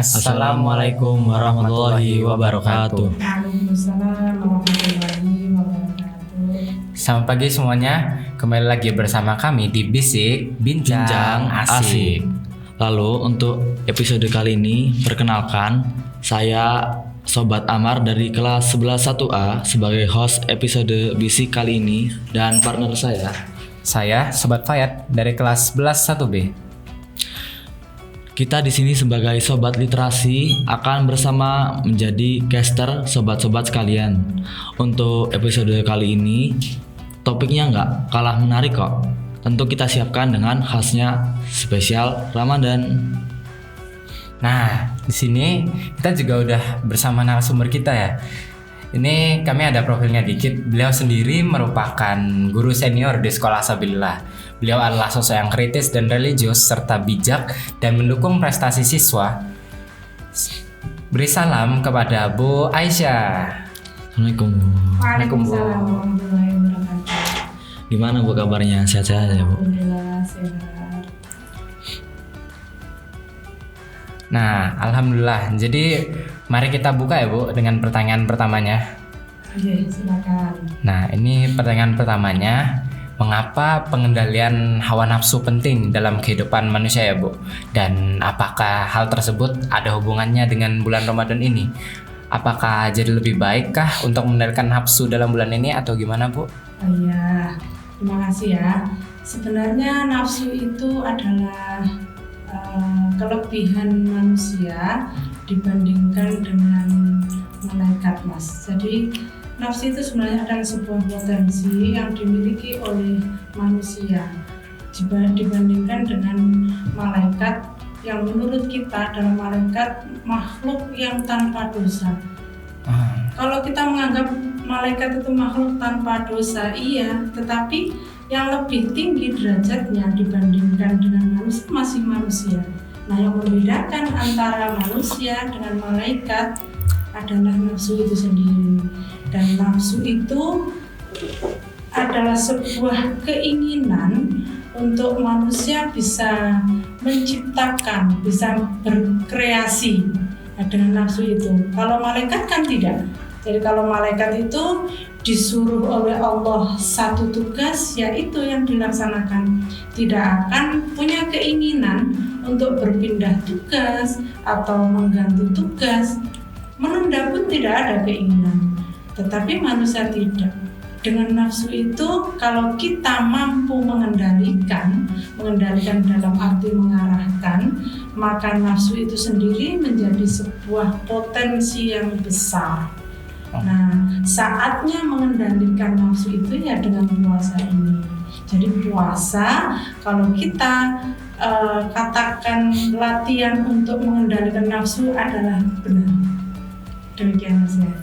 Assalamualaikum warahmatullahi wabarakatuh. Waalaikumsalam warahmatullahi wabarakatuh. Selamat pagi semuanya. Kembali lagi bersama kami di Bisik Bincang Asik. Lalu untuk episode kali ini, perkenalkan saya Sobat Amar dari kelas 11 1A sebagai host episode Bisik kali ini, dan partner Saya Sobat Fayat dari kelas 11 1B. Kita di sini sebagai sobat literasi akan bersama menjadi caster sobat-sobat sekalian. Untuk episode kali ini topiknya nggak kalah menarik kok. Tentu kita siapkan dengan khasnya spesial Ramadan. Nah, di sini kita juga udah bersama narasumber kita ya. Ini kami ada profilnya dikit. Beliau sendiri merupakan guru senior di sekolah Sabilillah. Beliau adalah sosok yang kritis dan religius serta bijak dan mendukung prestasi siswa. Beri salam kepada Bu Aisyah. Assalamualaikum. Waalaikumsalam warahmatullahi wabarakatuh. Gimana Bu kabarnya? Sehat-sehat ya Bu? Alhamdulillah sehat. Nah, alhamdulillah. Jadi mari kita buka ya Bu dengan pertanyaan pertamanya. Oke, silakan. Nah, ini pertanyaan pertamanya. Mengapa pengendalian hawa nafsu penting dalam kehidupan manusia ya Bu? Dan apakah hal tersebut ada hubungannya dengan bulan Ramadan ini? Apakah jadi lebih baikkah untuk mengendalikan nafsu dalam bulan ini atau gimana Bu? Oh iya, terima kasih ya. Sebenarnya nafsu itu adalah kelebihan manusia dibandingkan dengan malaikat, Mas. Jadi nafsu itu sebenarnya adalah sebuah potensi yang dimiliki oleh manusia dibandingkan dengan malaikat yang menurut kita adalah malaikat makhluk yang tanpa dosa. Kalau kita menganggap malaikat itu makhluk tanpa dosa, iya, tetapi yang lebih tinggi derajatnya dibandingkan dengan manusia masih manusia. Nah, yang membedakan antara manusia dengan malaikat adalah nafsu itu sendiri. Dan nafsu itu adalah sebuah keinginan untuk manusia bisa menciptakan, bisa berkreasi dengan nafsu itu. Kalau malaikat kan tidak. Jadi kalau malaikat itu disuruh oleh Allah satu tugas, yaitu yang dilaksanakan. Tidak akan punya keinginan untuk berpindah tugas atau mengganti tugas. Menunda pun tidak ada keinginan. Tetapi manusia tidak. Dengan nafsu itu, kalau kita mampu mengendalikan dalam arti mengarahkan, maka nafsu itu sendiri menjadi sebuah potensi yang besar. Nah, saatnya mengendalikan nafsu itu ya dengan puasa ini. Jadi puasa, kalau kita katakan latihan untuk mengendalikan nafsu adalah benar. Demikian Mas ya.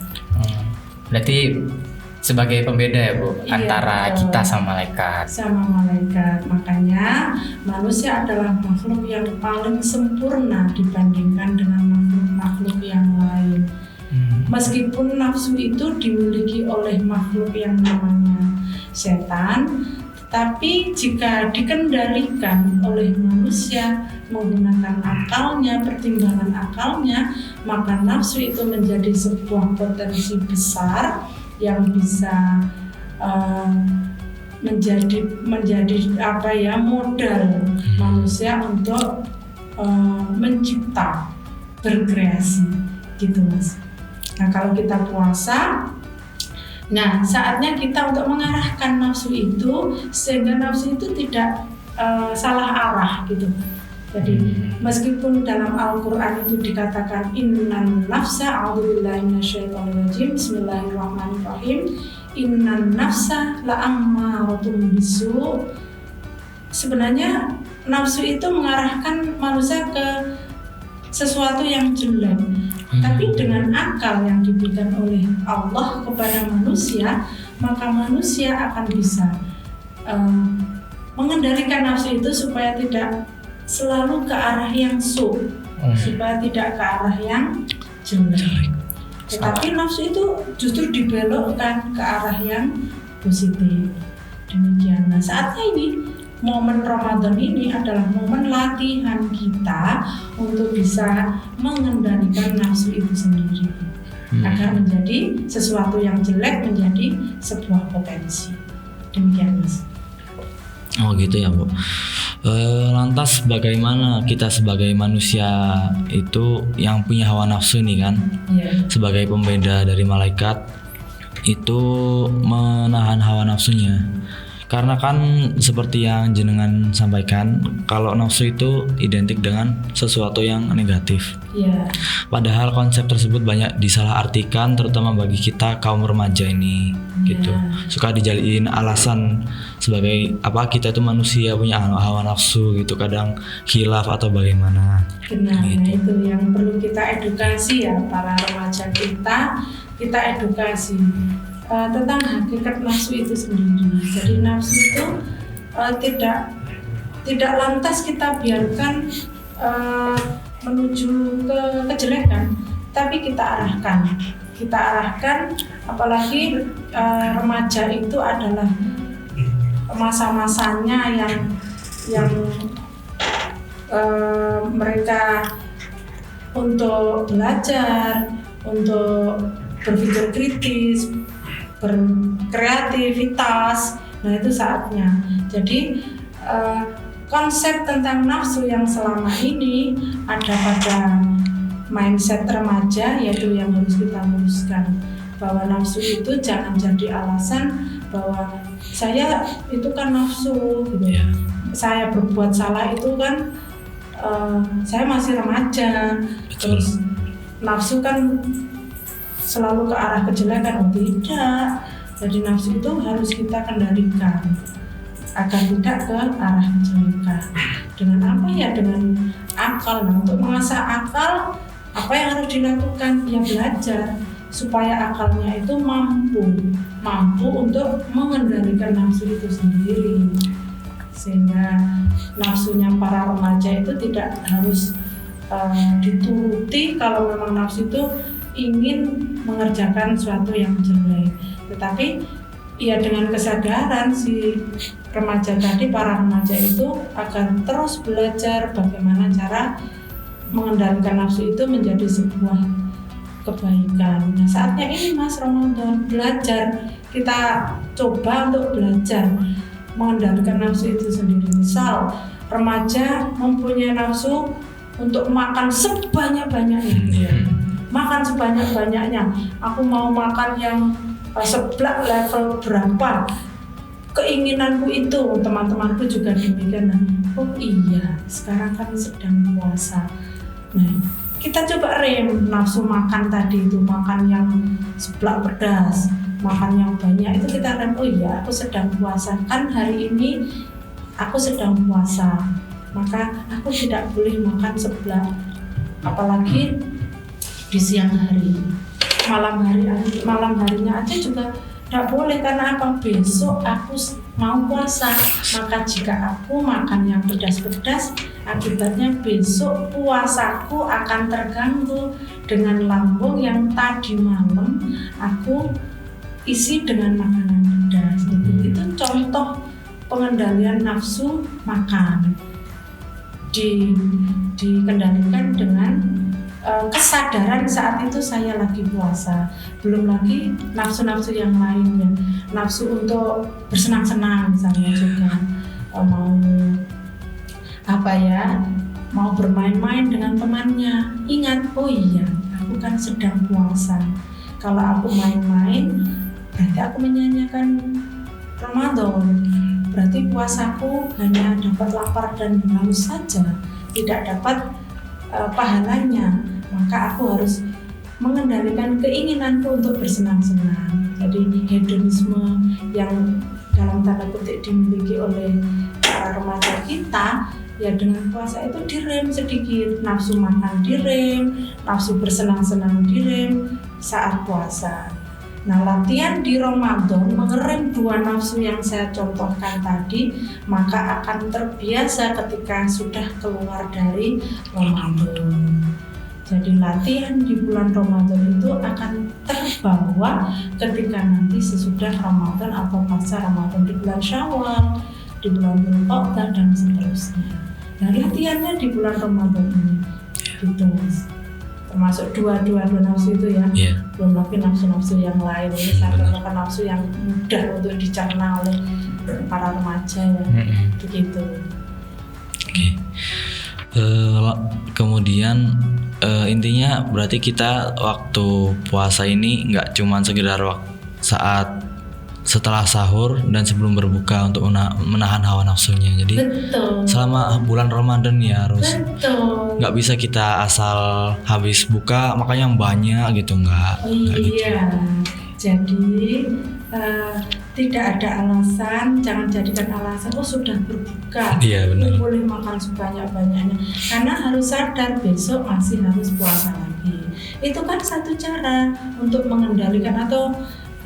Berarti sebagai pembeda ya Bu, Iya, antara betul. kita sama malaikat. Sama malaikat. Makanya manusia adalah makhluk yang paling sempurna dibandingkan dengan makhluk yang lain. Meskipun nafsu itu dimiliki oleh makhluk yang namanya setan, tapi jika dikendalikan oleh manusia menggunakan akalnya, pertimbangan akalnya, maka nafsu itu menjadi sebuah potensi besar yang bisa menjadi modal manusia untuk mencipta, berkreasi, gitu Mas. Nah, kalau kita puasa, nah saatnya kita untuk mengarahkan nafsu itu sehingga nafsu itu tidak salah arah gitu. Jadi meskipun dalam Al-Quran itu dikatakan innan nafsa, a'udzubillahi minasyaitonirrajim, bismillahirrahmanirrahim, innan nafsa la'ammaratun bisu. Sebenarnya nafsu itu mengarahkan manusia ke sesuatu yang jelek. Tapi dengan akal yang diberikan oleh Allah kepada manusia, maka manusia akan bisa mengendalikan nafsu itu supaya tidak selalu ke arah yang supaya tidak ke arah yang jelek. Tetapi nafsu itu justru dibelokkan ke arah yang positif. Demikian. Nah, saatnya ini momen Ramadan ini adalah momen latihan kita untuk bisa mengendalikan nafsu itu sendiri agar menjadi sesuatu yang jelek menjadi sebuah potensi. Demikian Mas. Oh gitu ya Bu. Lantas bagaimana kita sebagai manusia itu yang punya hawa nafsu nih kan, sebagai pembeda dari malaikat itu menahan hawa nafsunya? Karena kan seperti yang jenengan sampaikan, kalau nafsu itu identik dengan sesuatu yang negatif. Iya. Padahal konsep tersebut banyak disalahartikan, terutama bagi kita kaum remaja ini, gitu. Suka dijadiin alasan sebagai apa kita itu manusia punya hawa nafsu gitu, kadang khilaf atau bagaimana. Benar, gitu. itu yang perlu kita edukasi ya para remaja kita edukasi tentang hakikat nafsu itu sendiri. Jadi nafsu itu tidak lantas kita biarkan menuju ke kejelekan, tapi kita arahkan. Apalagi remaja itu adalah masa-masanya yang mereka untuk belajar, untuk berpikir kritis, berkreativitas. Nah itu saatnya. Jadi konsep tentang nafsu yang selama ini ada pada mindset remaja, yaitu yang harus kita luruskan, bahwa nafsu itu jangan jadi alasan bahwa saya itu kan nafsu gitu. Saya berbuat salah itu kan saya masih remaja. Terus nafsu kan selalu ke arah kejelekan. Oh tidak, jadi nafsu itu harus kita kendalikan agar tidak ke arah kejelekan. Dengan apa ya? Dengan akal. Nah, untuk mengasah akal, apa yang harus dilakukan? Ya belajar supaya akalnya itu mampu untuk mengendalikan nafsu itu sendiri, sehingga nafsunya para remaja itu tidak harus dituruti kalau memang nafsu itu ingin mengerjakan sesuatu yang jelek, tetapi ya dengan kesadaran si remaja tadi, para remaja itu agar terus belajar bagaimana cara mengendalikan nafsu itu menjadi sebuah kebaikan. Nah saatnya ini Mas Ramadan, belajar, kita coba untuk belajar mengendalikan nafsu itu sendiri. Misal remaja mempunyai nafsu untuk makan sebanyak-banyaknya. Makan sebanyak-banyaknya. Aku mau makan yang seblak level berapa, keinginanku itu. Teman-temanku juga demikian. Oh iya, sekarang kan sedang puasa. Nah, kita coba rem nafsu makan tadi itu, makan yang seblak pedas, makan yang banyak itu kita rem. Oh iya, aku sedang puasa. Kan hari ini aku sedang puasa, maka aku tidak boleh makan seblak. Apalagi di siang hari, malam harinya aja juga tidak boleh. Karena apa? Besok aku mau puasa, maka jika aku makan yang pedas-pedas, akibatnya besok puasaku akan terganggu dengan lambung yang tadi malam aku isi dengan makanan pedas. Itu contoh pengendalian nafsu makan, dikendalikan dengan kesadaran saat itu saya lagi puasa. Belum lagi nafsu-nafsu yang lainnya, nafsu untuk bersenang-senang misalnya juga, mau bermain-main dengan temannya. Ingat, oh iya, aku kan sedang puasa. Kalau aku main-main, berarti aku menyanyiakan Ramadan. Berarti puasaku hanya dapat lapar dan haus saja, tidak dapat pahalanya. Maka aku harus mengendalikan keinginanku untuk bersenang-senang. Jadi hedonisme yang dalam tanda kutip dimiliki oleh remaja kita, ya dengan puasa itu direm sedikit, nafsu makan direm, nafsu bersenang-senang direm saat puasa. Nah, latihan di Ramadan mengerem dua nafsu yang saya contohkan tadi, maka akan terbiasa ketika sudah keluar dari Ramadan. Jadi latihan di bulan Ramadan itu akan terbawa ketika nanti sesudah Ramadan atau pasca Ramadan di bulan Syawal. di bulan Dzulqa'dah dan seterusnya. Nah, latihannya di bulan Ramadan ini gitu Mas. Termasuk dua nafsu itu ya. Belum lagi nafsu-nafsu yang lain ini, sampai nafsu yang mudah untuk dicerna oleh para remaja ya. Begitu. Oke. Kemudian intinya berarti kita waktu puasa ini nggak cuma sekedar saat setelah sahur dan sebelum berbuka untuk menahan hawa nafsunya. Jadi Betul. selama bulan Ramadan ya harus Betul. nggak bisa kita asal habis buka makanya yang banyak gitu, nggak gitu. Iya. Jadi tidak ada alasan, jangan jadikan alasan sudah berbuka, Iya, benar. boleh makan sebanyak-banyaknya, karena harus sadar besok masih harus puasa lagi. Itu kan satu cara untuk mengendalikan, atau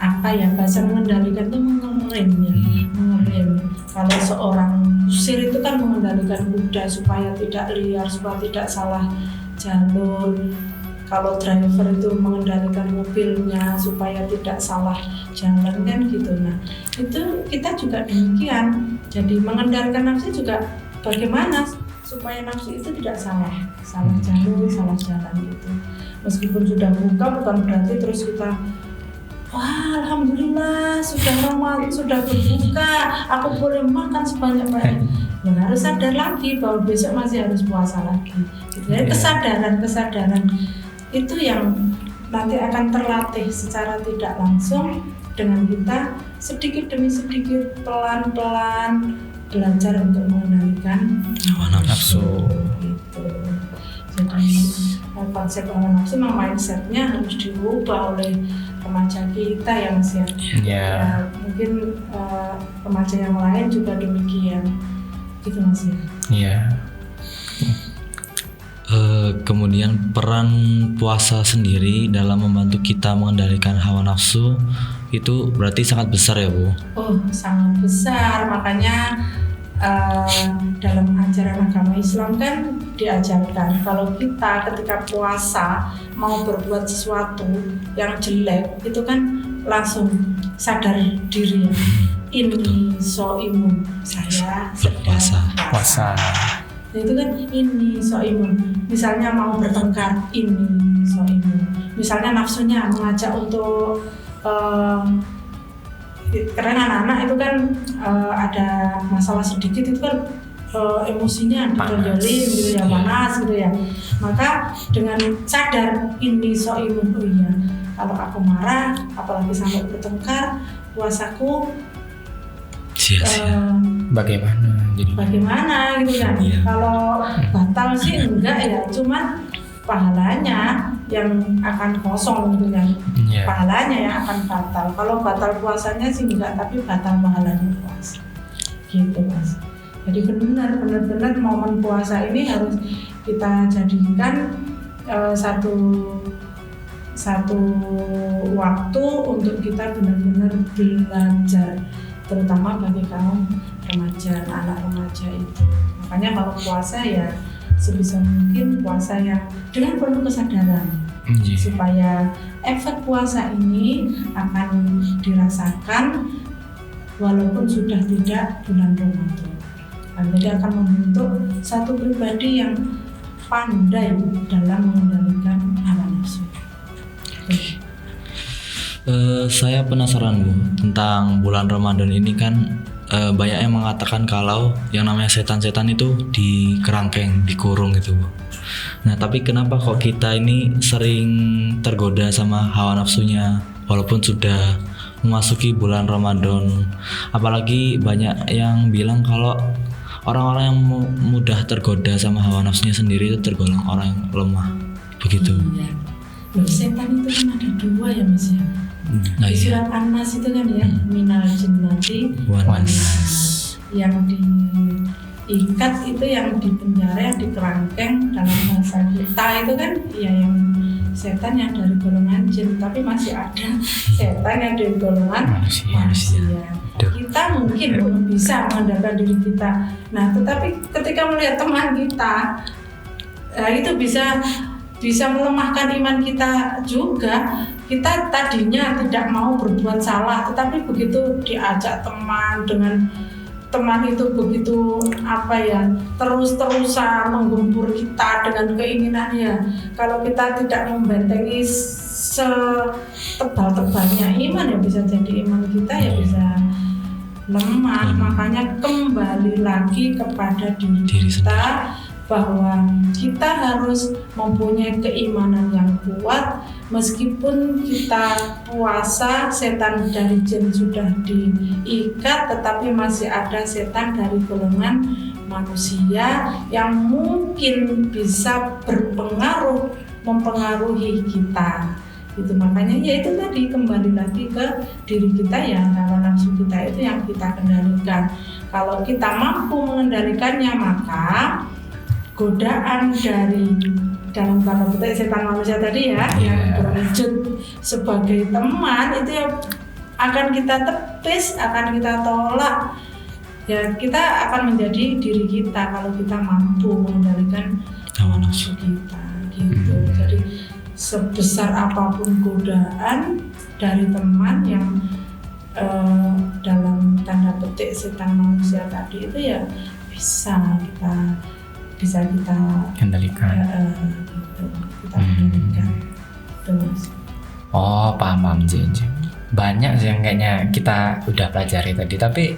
apa ya, bahasa mengendalikan itu mengerem ya, mengerem. Kalau seorang kusir itu kan mengendalikan kuda supaya tidak liar, supaya tidak salah jalur. Kalau driver itu mengendalikan mobilnya supaya tidak salah jalan kan gitu. Nah itu kita juga demikian. Jadi mengendalikan nafsu juga bagaimana supaya nafsu itu tidak salah jalur, salah jalan gitu. Meskipun sudah buka bukan berarti terus kita wah alhamdulillah sudah berbuka, aku boleh makan sebanyak-banyaknya. Ya harus sadar lagi bahwa besok masih harus puasa lagi. Jadi kesadaran itu yang nanti akan terlatih secara tidak langsung dengan kita sedikit demi sedikit, pelan-pelan belajar untuk mengendalikan hawa nafsu. Gitu. Jadi konsep hawa nafsu memang mindsetnya harus diubah oleh remaja kita ya Mas ya. Ya, mungkin remaja yang lain juga demikian gitu Mas ya. Iya. Kemudian peran puasa sendiri dalam membantu kita mengendalikan hawa nafsu itu berarti sangat besar ya Bu? Oh sangat besar, makanya dalam ajaran agama Islam kan diajarkan kalau kita ketika puasa mau berbuat sesuatu yang jelek itu kan langsung sadar diri ya. Ini soimun, saya sedang puasa. Nah, itu kan ini soimun. Misalnya mau bertengkar, ini soimun. Misalnya nafsunya mengajak untuk karena anak-anak itu kan ada masalah sedikit itu kan emosinya ditonjolin gitu ya, panas gitu ya. Maka dengan sadar ini soimun, oh iya kalau aku marah apalagi sampai bertengkar, puasaku bagaimana gitu kan. Kalau batal sih enggak ya, cuman pahalanya yang akan kosong gitu kan. Pahalanya yang akan batal. Kalau batal puasanya sih enggak, tapi batal pahalanya puasa gitu Mas. Jadi benar-benar momen puasa ini harus kita jadikan satu waktu untuk kita benar-benar belajar, terutama bagi kaum remaja, anak remaja itu. Makanya kalau puasa ya sebisa mungkin puasa yang dengan penuh kesadaran, supaya efek puasa ini akan dirasakan walaupun sudah tidak bulan Ramadan. Jadi akan membentuk satu pribadi yang pandai dalam mengendalikan hawa nafsu. Saya penasaran Bu tentang bulan Ramadan ini kan banyak yang mengatakan kalau yang namanya setan-setan itu di kerangkeng, dikurung gitu Bu. Nah tapi kenapa kok kita ini sering tergoda sama hawa nafsunya walaupun sudah memasuki bulan Ramadan? Apalagi banyak yang bilang kalau orang-orang yang mudah tergoda sama hawa nafsunya sendiri itu tergolong orang yang lemah, begitu. Iya. Loh, setan itu kan ada dua ya Mas ya. Nah, di surat An-Nas itu kan ya, minal jinnati wan nas. Yang diikat itu yang dipenjara, yang dikerangkeng dalam bahasa kita itu kan ya yang setan yang dari golongan jin, tapi masih ada setan yang dari golongan manusia. Kita mungkin belum bisa mengandalkan diri kita. Nah, tetapi ketika melihat teman kita, itu bisa melemahkan iman kita juga. Kita tadinya tidak mau berbuat salah, tetapi begitu diajak teman dengan teman itu begitu terus-terusan menggempur kita dengan keinginannya. Kalau kita tidak membentengi setebal-tebalnya iman, ya bisa jadi iman kita ya bisa lemah. Makanya kembali lagi kepada diri kita, bahwa kita harus mempunyai keimanan yang kuat. Meskipun kita puasa, setan dari jin sudah diikat, tetapi masih ada setan dari golongan manusia yang mungkin bisa mempengaruhi kita. Itu makanya ya itu tadi, kembali lagi ke diri kita ya, hawa nafsu kita itu yang kita kendalikan. Kalau kita mampu mengendalikannya, maka godaan dari dalam tanda petik setan manusia tadi ya, yang berwujud sebagai teman itu ya akan kita tepis, akan kita tolak. Ya kita akan menjadi diri kita kalau kita mampu mengendalikan hawa nafsu kita gitu. Jadi sebesar apapun godaan dari teman yang dalam tanda petik setan manusia tadi itu ya bisa kita kendalikan. Gitu. Kita kendalikan. Terus. Oh, paham J. Banyak sih yang kayaknya kita udah pelajari tadi. Tapi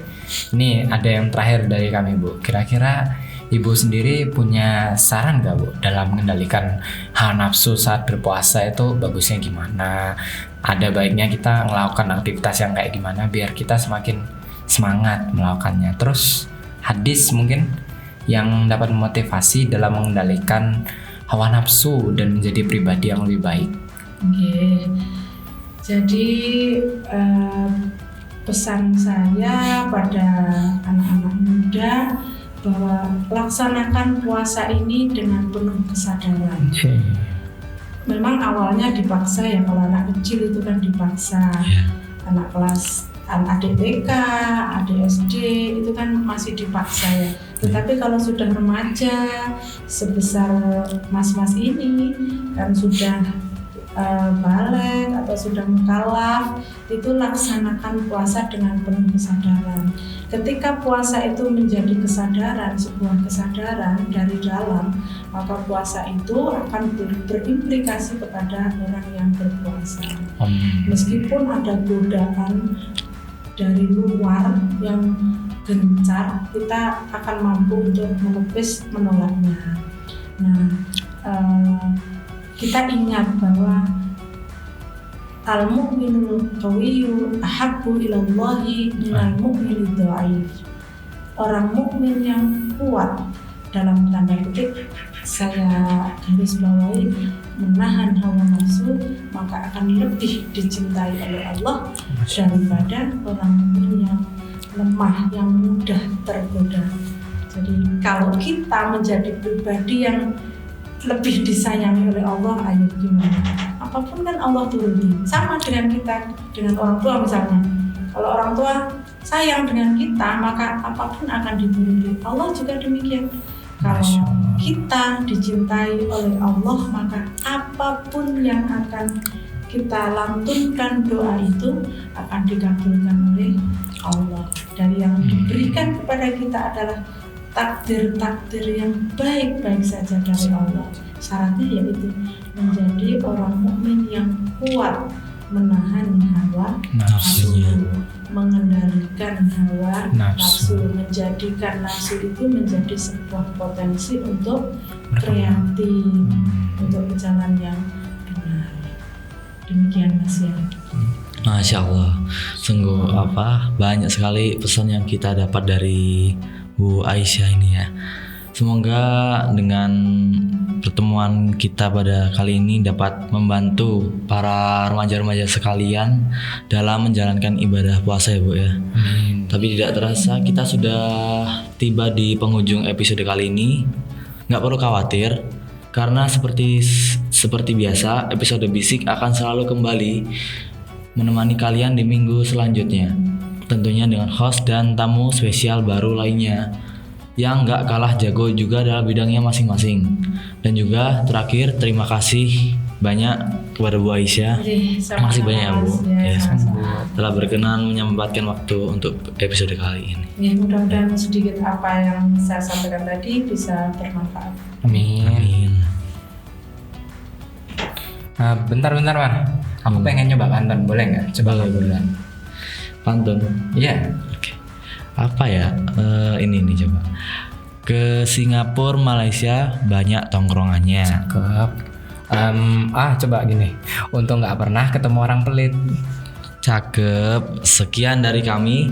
ini ada yang terakhir dari kami, Bu. Kira-kira Ibu sendiri punya saran nggak, Bu, dalam mengendalikan hawa nafsu saat berpuasa itu bagusnya gimana? Ada baiknya kita melakukan aktivitas yang kayak gimana biar kita semakin semangat melakukannya. Terus hadis mungkin yang dapat memotivasi dalam mengendalikan hawa nafsu dan menjadi pribadi yang lebih baik. Oke. Jadi pesan saya pada anak-anak muda bahwa laksanakan puasa ini dengan penuh kesadaran. Memang awalnya dipaksa ya, kalau anak kecil itu kan dipaksa. Anak kelas adik TK, adik SD itu kan masih dipaksa ya. Tetapi kalau sudah remaja sebesar mas-mas ini kan sudah balik atau sudah mukallaf, itu laksanakan puasa dengan penuh kesadaran. Ketika puasa itu menjadi kesadaran, sebuah kesadaran dari dalam, maka puasa itu akan berimplikasi kepada orang yang berpuasa. Meskipun ada godaan dari luar yang gencar, kita akan mampu untuk menolaknya. Nah, kita ingat bahwa al-mu'minul qawiyyu ahabbu ilallahi minal mu'minid dha'if. Orang mukmin yang kuat, dalam tanda petik saya garis bawahi, menahan hawa nafsu, maka akan lebih dicintai oleh Allah daripada orang mukmin yang lemah, yang mudah tergoda. Jadi kalau kita menjadi pribadi yang lebih disayangi oleh Allah, ayo gimana? Apapun kan Allah turuti. Sama dengan kita, dengan orang tua misalnya. Kalau orang tua sayang dengan kita, maka apapun akan dituruti. Allah juga demikian. Kalau kita dicintai oleh Allah, maka apapun yang akan kita lantunkan doa itu akan dikabulkan oleh Allah. Dari yang diberikan kepada kita adalah takdir-takdir yang baik-baik saja dari Allah. Syaratnya yaitu menjadi orang mukmin yang kuat, menahan hawa nafsu, mengendalikan hawa nafsu, menjadikan nafsu itu menjadi sebuah potensi untuk kreatif, untuk jalan yang benar. Demikian Mas ya. Masya Allah, sungguh banyak sekali pesan yang kita dapat dari Bu Aisyah ini ya. Semoga dengan pertemuan kita pada kali ini dapat membantu para remaja-remaja sekalian dalam menjalankan ibadah puasa ya Bu ya. Tapi tidak terasa kita sudah tiba di penghujung episode kali ini. Nggak perlu khawatir, karena seperti biasa episode Bisik akan selalu kembali menemani kalian di minggu selanjutnya. Tentunya dengan host dan tamu spesial baru lainnya yang gak kalah jago juga dalam bidangnya masing-masing. Dan juga terakhir, terima kasih banyak kepada Bu Aisyah. Makasih banyak ya Bu. Ya, telah berkenan menyempatkan waktu untuk episode kali ini. Ya, mudah-mudahan sedikit apa yang saya sampaikan tadi bisa bermanfaat. Amin. Amin. Nah, bentar Man. Aku pengen nyoba pantun, boleh nggak? Coba Boleh. duluan. Pantun. Iya. Oke. Apa ya? Ini coba. Ke Singapura, Malaysia banyak tongkrongannya. Cakep. Coba gini. Untung nggak pernah ketemu orang pelit. Cakep. Sekian dari kami.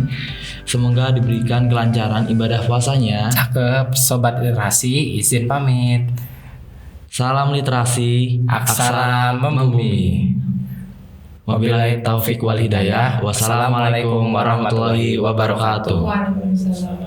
Semoga diberikan kelancaran ibadah puasanya. Cakep. Sobat literasi, izin pamit. Salam literasi. Aksara membumi. Wabillahi taufik wal hidayah. Wassalamualaikum warahmatullahi wabarakatuh. Waalaikumsalam.